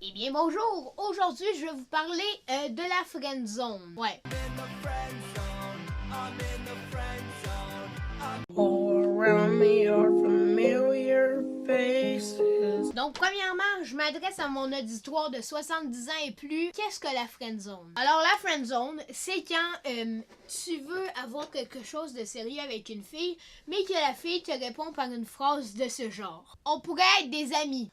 Eh bien bonjour, aujourd'hui je vais vous parler de la friend zone. Ouais. Donc premièrement, je m'adresse à mon auditoire de 70 ans et plus. Qu'est-ce que la friend zone? Alors la friend zone, c'est quand tu veux avoir quelque chose de sérieux avec une fille, mais que la fille te répond par une phrase de ce genre. On pourrait être des amis.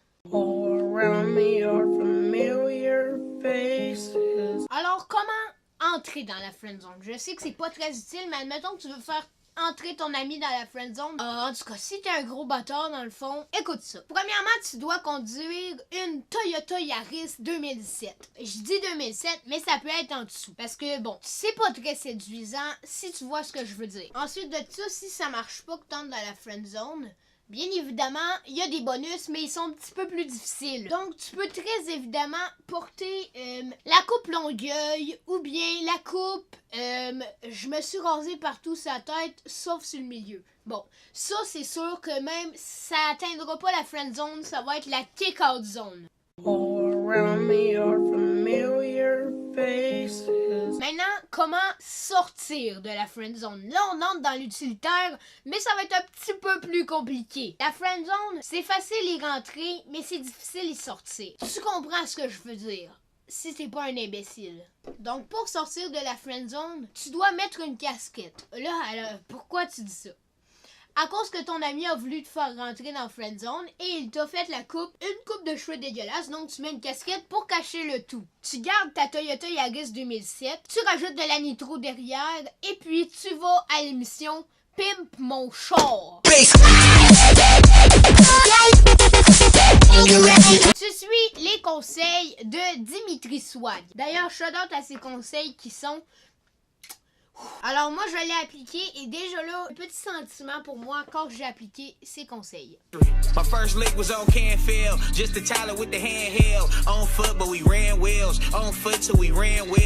Alors, comment entrer dans la friend zone? Je sais que c'est pas très utile, mais admettons que tu veux faire entrer ton ami dans la friend zone. En tout cas, si t'es un gros bâtard dans le fond, écoute ça. Premièrement, tu dois conduire une Toyota Yaris 2007. Je dis 2007, mais ça peut être en dessous. Parce que, bon, c'est pas très séduisant si tu vois ce que je veux dire. Ensuite de ça, si ça marche pas que t'entres dans la friend zone, bien évidemment, il y a des bonus, mais ils sont un petit peu plus difficiles. Donc, tu peux très évidemment porter la coupe Longueuil ou bien la coupe je me suis rasé partout sur la tête, sauf sur le milieu. Bon, ça, c'est sûr que même ça atteindra pas la friend zone, ça va être la kick-out zone. Maintenant, comment sortir de la friend zone? Là, on entre dans l'utilitaire, mais ça va être un petit peu plus compliqué. La friend zone, c'est facile y rentrer, mais c'est difficile y sortir. Tu comprends ce que je veux dire? Si t'es pas un imbécile. Donc, pour sortir de la friend zone, tu dois mettre une casquette. Là, alors, pourquoi tu dis ça? À cause que ton ami a voulu te faire rentrer dans friend zone et il t'a fait une coupe de cheveux dégueulasse, donc tu mets une casquette pour cacher le tout. Tu gardes ta Toyota Yaris 2007, tu rajoutes de la nitro derrière et puis tu vas à l'émission Pimp mon char. Tu suis les conseils de Dimitri Swag. D'ailleurs, shout out à ces conseils qui sont... Alors moi je l'ai appliqué et déjà là, un petit sentiment pour moi quand j'ai appliqué ces conseils. My first lick was on Canfield, just a Tyler with the handheld, on foot but we ran wheels, on foot till we ran wheels.